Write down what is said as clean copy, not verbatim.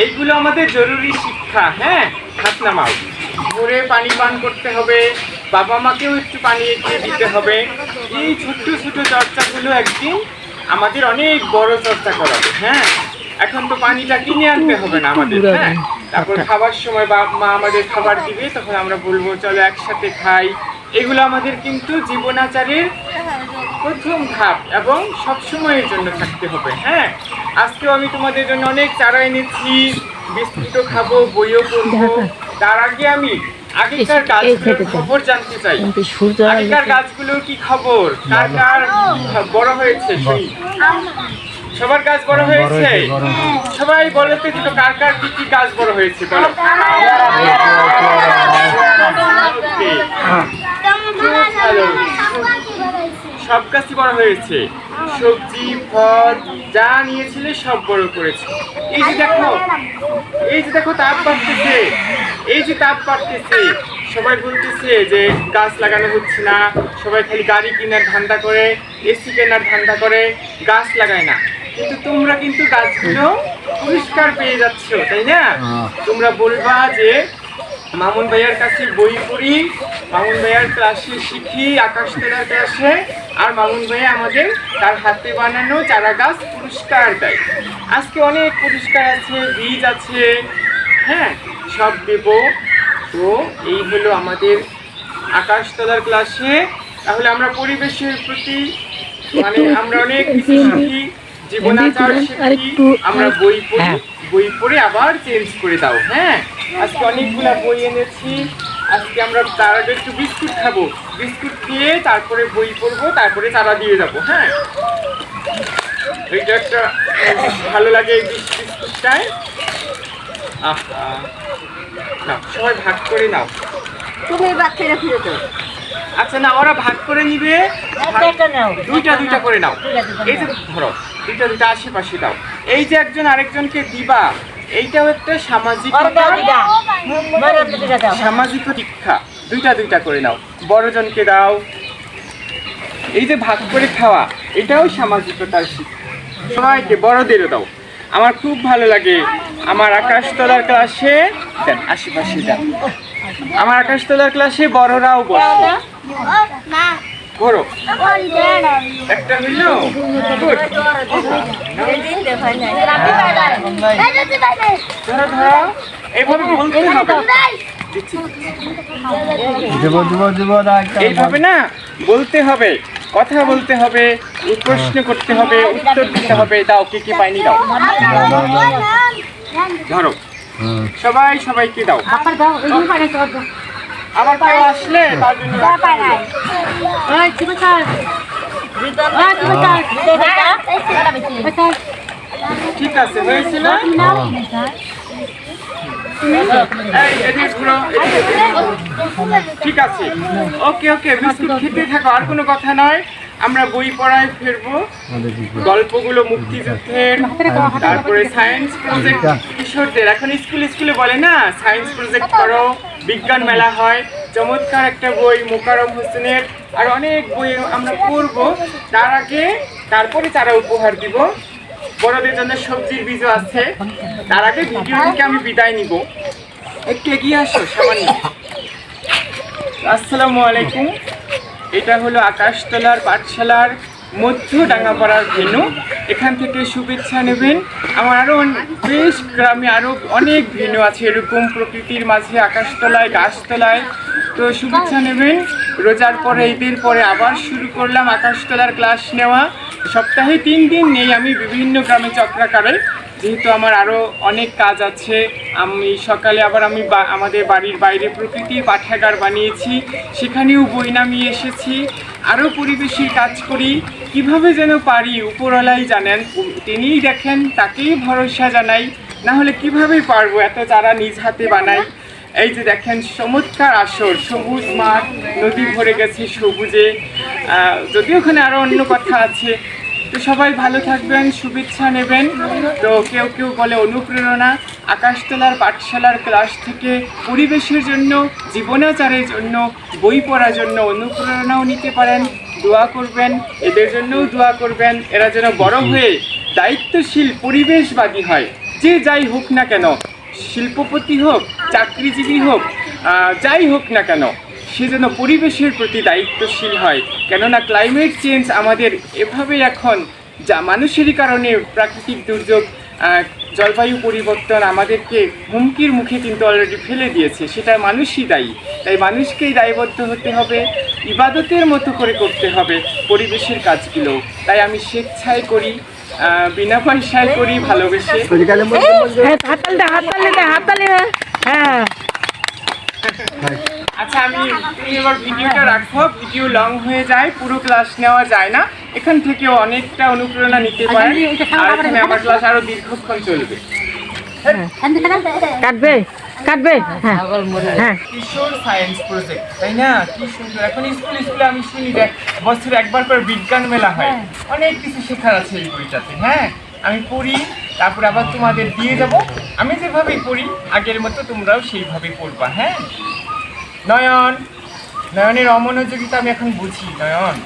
এইগুলো আমাদের জরুরি শিক্ষা। হ্যাঁ, হাত নামাও। ভোরে পানি পান করতে হবে, বাবা মাকেও একটু পানি এগিয়ে দিতে হবে। এই ছোট্ট ছোট চর্চাগুলো একদিন আমাদের অনেক বড় চর্চা করাবে। হ্যাঁ, এখন তো পানিটা কিনে আনতে হবে না আমাদের। হ্যাঁ, তারপর খাবার সময় বাবা মা আমাদের খাবার দিবে, তখন আমরা বলবো চলো একসাথে খাই। এগুলো আমাদের কিন্তু জীবনাচারের প্রথম ধাপ এবং সবসময়ের জন্য থাকতে হবে। হ্যাঁ, আজকেও আমি তোমাদের জন্য অনেক চারা এনেছি, বিস্কুটও খাবো, বইও পড়বো। তার আগে আমি আগেকার গাছগুলোর খবর জানতে চাই। আগেকার গাছগুলোর কি খবর, কার কার বড় হয়েছে? সবার গাছ বড় হয়েছে? সবাই বলো তো কিন্তু কার কার কি কি গাছ বড় হয়েছে বলো। সব গাছই বড় হয়েছে, সবজি ফল যা নিয়েছিলে সব বড় করেছে। এই যে দেখো, এই যে দেখো তাপ বাড়তেছে, এই যে তাপ বাড়তেছে। সবাই বলতেছে যে গাছ লাগানো হচ্ছে না, সবাই খালি গাড়ি কেনার ধান্দা করে, এসি কেনার ধান্দা করে, গাছ লাগায় না। কিন্তু তোমরা কিন্তু গাছগুলো পুরস্কার পেয়ে যাচ্ছ, তাই না? তোমরা বলবা যে মামুন ভাইয়ার কাছে বই পড়ি, মামুন ভাইয়ার ক্লাসে শিখি, আকাশতলার ক্লাসে, আর মামুন ভাইয়া আমাদের তার হাতে বানানো চারা গাছ পুরস্কার দেয়। আজকে অনেক পুরস্কার আছে, বীজ আছে। হ্যাঁ, সব দেব। তো এই হলো আমাদের আকাশতলার ক্লাসে। তাহলে আমরা পরিবেশের প্রতি মানে আমরা অনেক কিছু শিখি, জীবনাচার শিখি, আমরা বই পড়ি, বই পড়ে আবার চেঞ্জ করে দাও। হ্যাঁ, আজকে অনেকগুলা বই এনেছি। আজকে আমরা তার আগে একটু বিস্কুট খাবো, বিস্কুট দিয়ে তারপরে বই পড়বো, তারপরে চারা দিয়ে যাবো। হ্যাঁ, এইটা একটা ভালো লাগে এই বিস্কুটটায়। নাও, সবাই ভাগ করে নাও। তুমি বাচ্চারা ফিরে তো। আচ্ছা না, ওরা ভাগ করে নিবে, দুইটা দুইটা করে নাও। এই যে ধরো, দুইটা দুইটা আশেপাশে দাও। এই যে একজন আরেকজনকে দিবা, এইটাও একটা সামাজিক সামাজিক শিক্ষা। দুইটা দুইটা করে নাও, বড়জনকে দাও। এই যে ভাগ করে খাওয়া, এটাও সামাজিকতার শিক্ষা। সবাইকে বড়দেরও দাও। আমার খুব ভালো লাগে আমার আকাশতলার ক্লাসে, দেন আশেপাশে দেন, আমার আকাশতলার ক্লাসে বড়রাও বসে। বড় একটা হইল, ধরো ধরো, এইভাবে বলতে হবে, এইভাবে না বলতে হবে, কথা বলতে হবে, প্রশ্ন করতে হবে, উত্তর দিতে হবে। দাও, কে কে পাইনি দাও, ধরো সবাই সবাইকে দাও। আবার কেউ আসলে তার জন্য ঠিক আছে, হয়েছিল। ঠিক আছে, ওকে ওকে, বিস্কুট খেতে থাকো, আর কোনো কথা নয়। আমরা বই পড়ায় ফিরবো, গল্পগুলো মুক্তিযুদ্ধের, তারপরে সায়েন্স প্রজেক্ট কিশোরদের। এখন স্কুলে বলে না সায়েন্স প্রজেক্ট করো, বিজ্ঞান মেলা হয়। চমৎকার একটা বই মোকাররম হোসেনের, আর অনেক বই আমরা পড়বো। তার আগে তারপরে তারা উপহার দিব। বড়দের জন্য সবজির বীজও আছে। তার আগে ভিডিও থেকে আমি বিদায় নিব। একটু এগিয়ে আসো সামান্য। আসসালামু আলাইকুম। এটা হলো আকাশতলার পাঠশালার মধ্য ডাঙ্গাপাড়ার ভেন্যু। এখান থেকে শুভেচ্ছা নেবেন। আমার আরও বেশ গ্রামে আরও অনেক ভেন্যু আছে এরকম প্রকৃতির মাঝে, আকাশতলায়, গাছতলায়। তো শুভেচ্ছা নেবেন। রোজার পরে, ঈদের পরে আবার শুরু করলাম আকাশতলার ক্লাস নেওয়া। সপ্তাহে 3 দিন নেই আমি বিভিন্ন গ্রামে চক্রাকারে, যেহেতু আমার আরও অনেক কাজ আছে। আমি সকালে আবার আমাদের বাড়ির বাইরে প্রকৃতির পাঠাগার বানিয়েছি, সেখানেও বই নামিয়ে এসেছি। আরও পরিবেশের কাজ করি, কিভাবে যেন পারি উপরওয়ালাই জানেন, তিনিই দেখেন, তাকেই ভরসা জানাই। না হলে কীভাবে পারবো, এত চারা নিজ হাতে বানাই। এই যে দেখেন চমৎকার আসর, সবুজ মাঠ, নদী ভরে গেছে সবুজে। যদিও ওখানে আরও অন্য কথা আছে। তো সবাই ভালো থাকবেন, শুভেচ্ছা নেবেন। তো কেউ কেউ বলে অনুপ্রেরণা। আকাশতলার পাঠশালার ক্লাস থেকে পরিবেশের জন্য, জীবনাচারের জন্য, বই পড়ার জন্য অনুপ্রেরণাও নিতে পারেন। দোয়া করবেন, এদের জন্যও দোয়া করবেন, এরা যেন বড় হয়ে দায়িত্বশীল পরিবেশবাদী হয়। যে যাই হোক না কেন, শিল্পপতি হোক, চাকরিজীবী হোক, যাই হোক না কেন, সে যেন পরিবেশের প্রতি দায়িত্বশীল হয়। কেননা ক্লাইমেট চেঞ্জ আমাদের এভাবে এখন যা মানুষেরই কারণে প্রাকৃতিক দুর্যোগ, জলবায়ু পরিবর্তন আমাদেরকে হুমকির মুখে কিন্তু অলরেডি ফেলে দিয়েছে, সেটা মানুষই দায়ী। তাই মানুষকেই দায়বদ্ধ হতে হবে, ইবাদতের মতো করে করতে হবে পরিবেশের কাজগুলো। তাই আমি স্বেচ্ছায় করি, বিনা পয়সায় করি, ভালোবেসে। হ্যাঁ আচ্ছা, তুমি এবার ভিডিওটা রাখো, ভিডিও লং হয়ে যায়, পুরো ক্লাস নেওয়া যায় না। এখান থেকেও অনেকটা অনুপ্রেরণা নিতে পারেন, আর এখানে আমার ক্লাস আরো দীর্ঘক্ষণ চলবে। কাটবে কাটবে হ্যাঁ হ্যাঁ কিশোর সায়েন্স প্রজেক্ট, তাই না? কি সুন্দর। এখন স্কুলে আমি শুনি দেখ, বছরে একবার করে বিজ্ঞান মেলা হয়, অনেক কিছু শেখার আছে এই বইটাতে। হ্যাঁ, আমি পড়ি, তারপর আবার তোমাদের দিয়ে যাব। আমি যেভাবে পড়ি আগের মতো তোমরাও সেইভাবে পড়বা। হ্যাঁ, নয়নের অমনোযোগিতা আমি এখন বুঝি। নয়ন